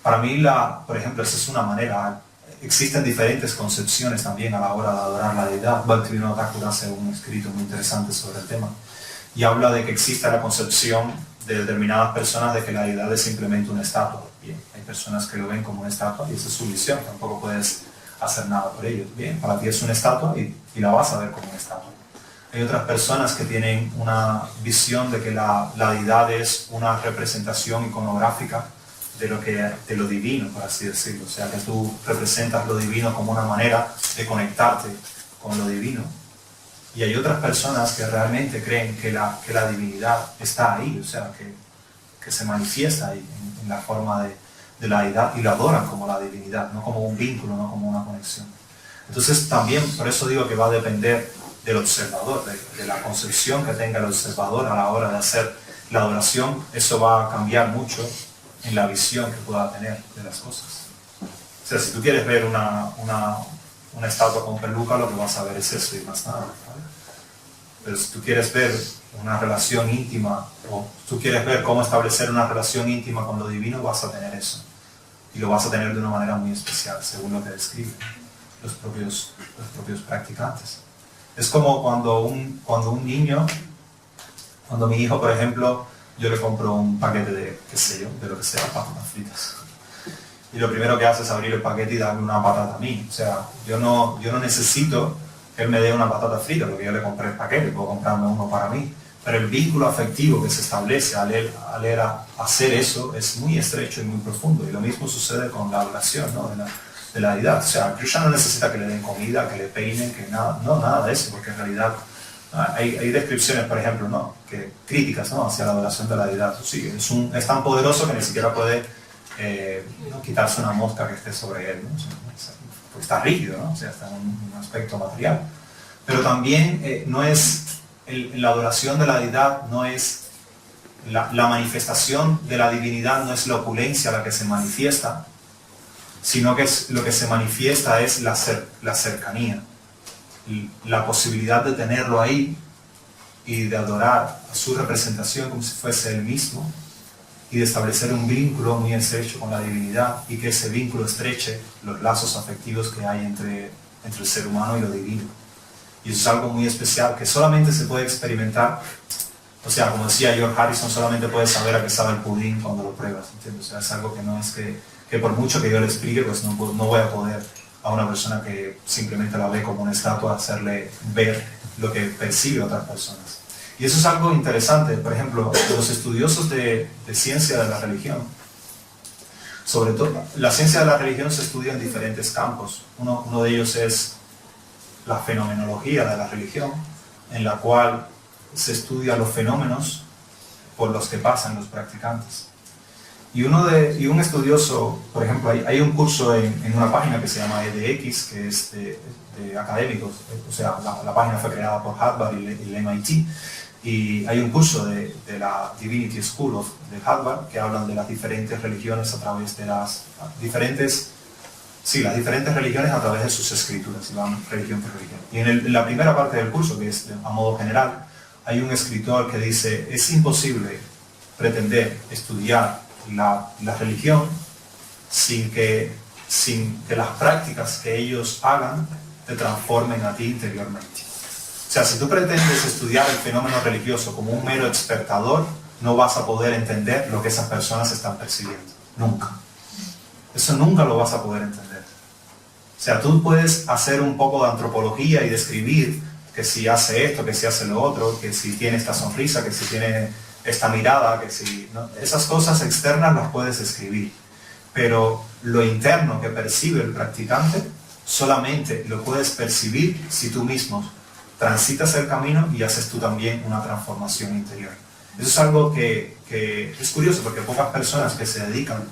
Para mí, por ejemplo, esa es una manera. Existen diferentes concepciones también a la hora de adorar la deidad. Bhaktivinoda Thakur hace un escrito muy interesante sobre el tema y habla de que existe la concepción de determinadas personas de que la deidad es simplemente una estatua. Bien, hay personas que lo ven como una estatua y esa es su visión, tampoco puedes hacer nada por ello. Bien, para ti es una estatua y la vas a ver como una estatua. Hay otras personas que tienen una visión de que la deidad es una representación iconográfica de lo divino, por así decirlo. O sea, que tú representas lo divino como una manera de conectarte con lo divino. Y hay otras personas que realmente creen que la divinidad está ahí, o sea, que se manifiesta ahí en la forma de la deidad y la adoran como la divinidad, no como un vínculo, no como una conexión. Entonces también, por eso digo que va a depender del observador, de la concepción que tenga el observador a la hora de hacer la adoración. Eso va a cambiar mucho en la visión que pueda tener de las cosas. O sea, si tú quieres ver una estatua con peluca, lo que vas a ver es eso y más nada, ¿vale? Pero si tú quieres ver una relación íntima, o tú quieres ver cómo establecer una relación íntima con lo divino, vas a tener eso. Y lo vas a tener de una manera muy especial, según lo que describen los propios practicantes. Es como cuando un niño, cuando mi hijo, por ejemplo, yo le compro un paquete de, qué sé yo, de lo que sea, patatas fritas. Y lo primero que hace es abrir el paquete y darme una patata a mí. O sea, yo no necesito que él me dé una patata frita, porque yo le compré el paquete, puedo comprarme uno para mí. Pero el vínculo afectivo que se establece al hacer eso es muy estrecho y muy profundo. Y lo mismo sucede con la adoración, ¿no? de la deidad. O sea, Krishna no necesita que le den comida, que le peinen, que nada de eso, porque en realidad hay descripciones, por ejemplo, ¿no? Críticas, ¿no? Hacia la adoración de la deidad. Sí, es tan poderoso que ni siquiera puede ¿no? quitarse una mosca que esté sobre él, ¿no? O sea, porque está rígido, ¿no? O sea, está en un aspecto material. Pero también no es la adoración de la deidad, no es la manifestación de la divinidad, no es la opulencia la que se manifiesta, sino que lo que se manifiesta es la cercanía, la posibilidad de tenerlo ahí y de adorar a su representación como si fuese él mismo, y de establecer un vínculo muy estrecho con la divinidad y que ese vínculo estreche los lazos afectivos que hay entre el ser humano y lo divino. Y eso es algo muy especial que solamente se puede experimentar, o sea, como decía George Harrison, solamente puedes saber a qué sabe el pudín cuando lo pruebas, ¿entiendes? O sea, es algo que no es que por mucho que yo le explique, pues no voy a poder a una persona que simplemente la ve como una estatua hacerle ver lo que percibe otras personas. Y eso es algo interesante. Por ejemplo, los estudiosos de ciencia de la religión, sobre todo, la ciencia de la religión se estudia en diferentes campos. Uno de ellos es la fenomenología de la religión, en la cual se estudia los fenómenos por los que pasan los practicantes. Y un estudioso, por ejemplo, hay un curso en una página que se llama EDX, que es de académicos, o sea, la página fue creada por Harvard y el MIT, y hay un curso de la Divinity School de Harvard que hablan de las diferentes religiones a través de las diferentes religiones a través de sus escrituras, y van religión por religión. Y en la primera parte del curso, que es a modo general, hay un escritor que dice: es imposible pretender estudiar la religión sin que las prácticas que ellos hagan te transformen a ti interiormente. O sea, si tú pretendes estudiar el fenómeno religioso como un mero espectador, no vas a poder entender lo que esas personas están percibiendo. Nunca. Eso nunca lo vas a poder entender. O sea, tú puedes hacer un poco de antropología y describir que si hace esto, que si hace lo otro, que si tiene esta sonrisa, que si tiene esta mirada, que si... ¿no? Esas cosas externas las puedes escribir. Pero lo interno que percibe el practicante solamente lo puedes percibir si tú mismo transitas el camino y haces tú también una transformación interior. Eso es algo que es curioso, porque pocas personas que se dedican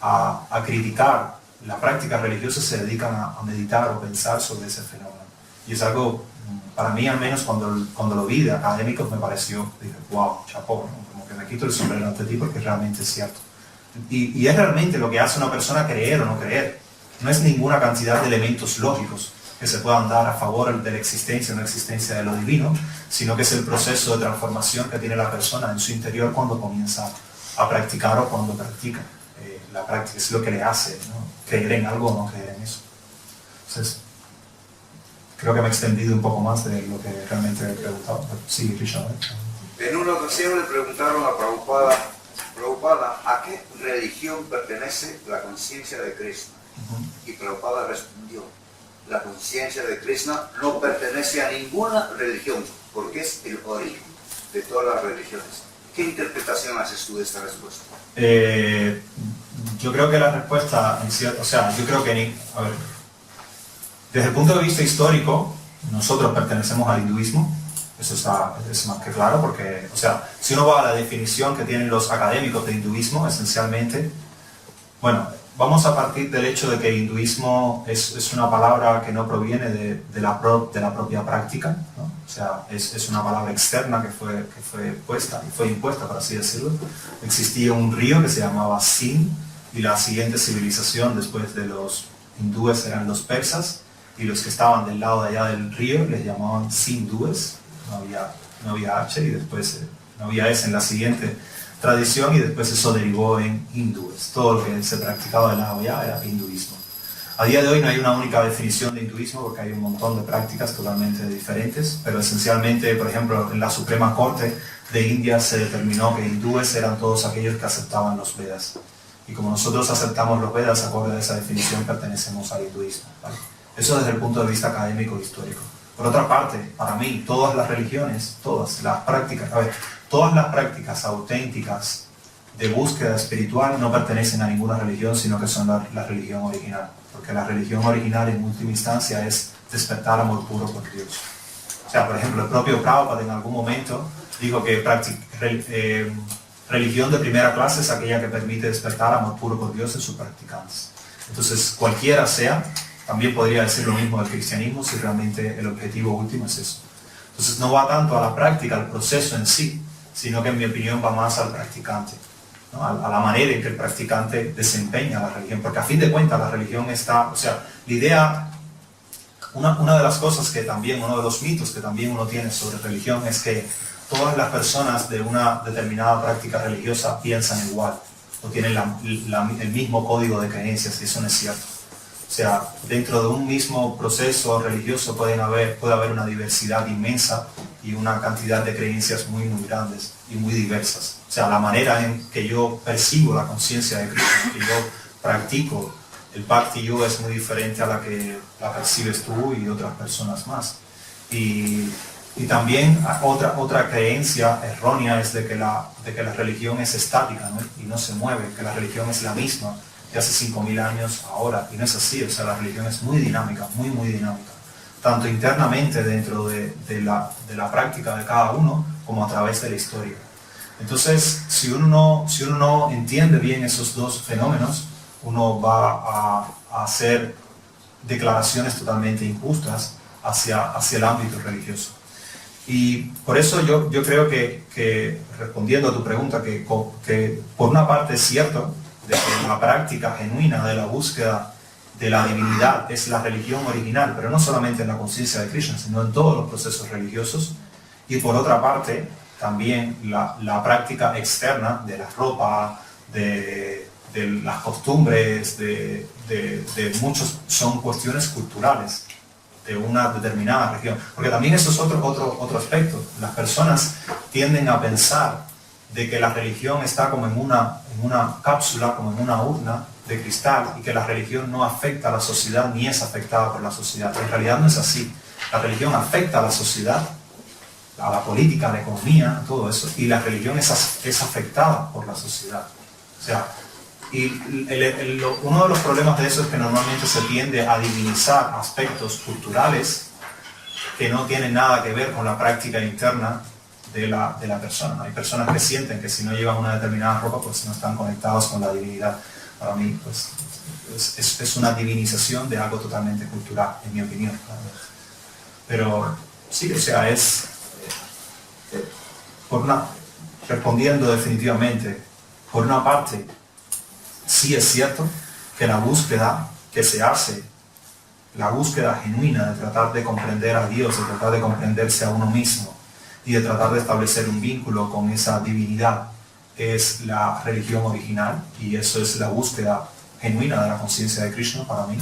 a criticar la práctica religiosa se dedican a meditar o pensar sobre ese fenómeno. Y es algo, para mí al menos, cuando lo vi de académicos me pareció, dije, wow, chapó, ¿no? Como que me quito el sombrero ante ti porque realmente es cierto. Y es realmente lo que hace una persona creer o no creer. No es ninguna cantidad de elementos lógicos que se puedan dar a favor de la existencia o no existencia de lo divino, sino que es el proceso de transformación que tiene la persona en su interior cuando comienza a practicar o cuando practica. La práctica es lo que le hace, ¿no? Creer en algo o no creer en eso. Entonces, creo que me he extendido un poco más de lo que realmente he preguntado. Sí, Richard. En una ocasión le preguntaron a Prabhupada a qué religión pertenece la conciencia de Krishna. Y Prabhupada respondió: la conciencia de Krishna no pertenece a ninguna religión, porque es el origen de todas las religiones. ¿Qué interpretación haces tú de esta respuesta? Yo creo que la respuesta, o sea, yo creo que a ver, desde el punto de vista histórico, nosotros pertenecemos al hinduismo. Eso es más que claro, porque, o sea, si uno va a la definición que tienen los académicos de hinduismo, esencialmente, bueno, vamos a partir del hecho de que hinduismo es una palabra que no proviene de la propia práctica, ¿no? O sea, es una palabra externa que fue impuesta, por así decirlo. Existía un río que se llamaba Sind, y la siguiente civilización después de los hindúes eran los persas, y los que estaban del lado de allá del río les llamaban sindúes. No había H y después no había S en la siguiente tradición, y después eso derivó en hindúes. Todo lo que se practicaba del lado allá era hinduismo. A día de hoy no hay una única definición de hinduismo porque hay un montón de prácticas totalmente diferentes, pero esencialmente, por ejemplo, en la Suprema Corte de India se determinó que hindúes eran todos aquellos que aceptaban los Vedas. Y como nosotros aceptamos los Vedas, acorde a esa definición, pertenecemos al hinduismo, ¿vale? Eso desde el punto de vista académico e histórico. Por otra parte, para mí, todas las religiones, todas las prácticas auténticas de búsqueda espiritual no pertenecen a ninguna religión, sino que son la religión original. Porque la religión original, en última instancia, es despertar amor puro por Dios. O sea, por ejemplo, el propio Prabhupada en algún momento dijo que religión de primera clase es aquella que permite despertar amor puro por Dios en sus practicantes. Entonces, cualquiera sea, también podría decir lo mismo del cristianismo si realmente el objetivo último es eso. Entonces no va tanto a la práctica, al proceso en sí, sino que en mi opinión va más al practicante, ¿no? A la manera en que el practicante desempeña la religión, porque a fin de cuentas la religión está, o sea, la idea, una de las cosas que también, uno de los mitos que también uno tiene sobre religión es que todas las personas de una determinada práctica religiosa piensan igual o tienen el mismo código de creencias, y eso no es cierto. O sea, dentro de un mismo proceso religioso puede haber una diversidad inmensa y una cantidad de creencias muy grandes y muy diversas. O sea, la manera en que yo percibo la conciencia de Cristo, que yo practico el Bhakti Yoga, es muy diferente a la que la percibes tú y otras personas más. Y también otra creencia errónea es de que la religión es estática, ¿no? Y no se mueve, que la religión es la misma de hace 5.000 años ahora, y no es así. O sea, la religión es muy dinámica, muy dinámica, tanto internamente dentro de la práctica de cada uno, como a través de la historia. Entonces, si uno no entiende bien esos dos fenómenos, uno va a hacer declaraciones totalmente injustas hacia el ámbito religioso. Y por eso yo creo que respondiendo a tu pregunta, que por una parte es cierto de que la práctica genuina de la búsqueda de la divinidad es la religión original, pero no solamente en la conciencia de Krishna, sino en todos los procesos religiosos. Y por otra parte, también la práctica externa de la ropa, de las costumbres, de muchos, son cuestiones culturales de una determinada región. Porque también eso es otro aspecto. Las personas tienden a pensar de que la religión está como en una cápsula, como en una urna de cristal, y que la religión no afecta a la sociedad ni es afectada por la sociedad. En realidad no es así. La religión afecta a la sociedad, a la política, a la economía, a todo eso, y la religión es afectada por la sociedad. O sea, y uno de los problemas de eso es que normalmente se tiende a divinizar aspectos culturales que no tienen nada que ver con la práctica interna de la persona. Hay personas que sienten que si no llevan una determinada ropa, pues no están conectados con la divinidad. Para mí, pues, es una divinización de algo totalmente cultural, en mi opinión. Pero sí, o sea, respondiendo definitivamente, por una parte, sí es cierto que la búsqueda que se hace, la búsqueda genuina de tratar de comprender a Dios, de tratar de comprenderse a uno mismo y de tratar de establecer un vínculo con esa divinidad, es la religión original, y eso es la búsqueda genuina de la conciencia de Krishna para mí,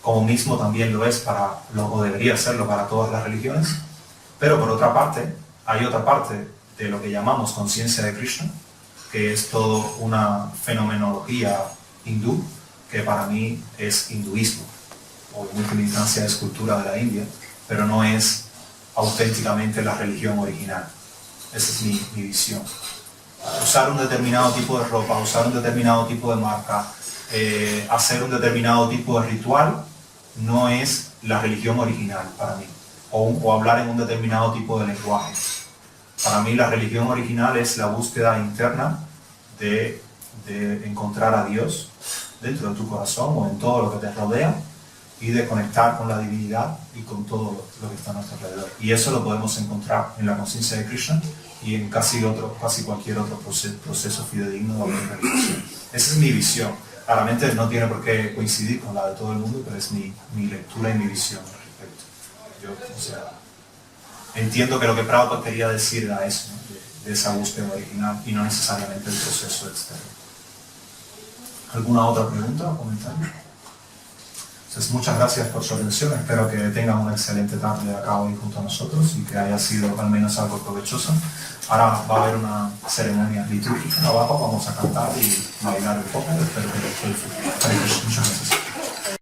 como mismo también lo es o debería serlo para todas las religiones. Pero por otra parte, hay otra parte de lo que llamamos conciencia de Krishna, que es toda una fenomenología hindú, que para mí es hinduismo, o en última instancia es cultura de la India, pero no es auténticamente la religión original. Esa es mi visión. Usar un determinado tipo de ropa, usar un determinado tipo de marca, hacer un determinado tipo de ritual, no es la religión original para mí, o hablar en un determinado tipo de lenguaje. Para mí la religión original es la búsqueda interna de encontrar a Dios dentro de tu corazón o en todo lo que te rodea, y de conectar con la divinidad y con todo lo que está a nuestro alrededor. Y eso lo podemos encontrar en la conciencia de Krishna y en casi cualquier otro proceso fidedigno de la religión. Esa es mi visión. Claramente no tiene por qué coincidir con la de todo el mundo, pero es mi lectura y mi visión al respecto. Yo, entiendo que lo que Prabhupada quería decir era eso, ¿no? de esa búsqueda original, y no necesariamente el proceso externo. ¿Alguna otra pregunta o comentario? Entonces, muchas gracias por su atención. Espero que tengan una excelente tarde acá hoy junto a nosotros y que haya sido al menos algo provechoso. Ahora va a haber una ceremonia litúrgica abajo, vamos a cantar y bailar un poco. Espero que les disfruten. Muchas gracias.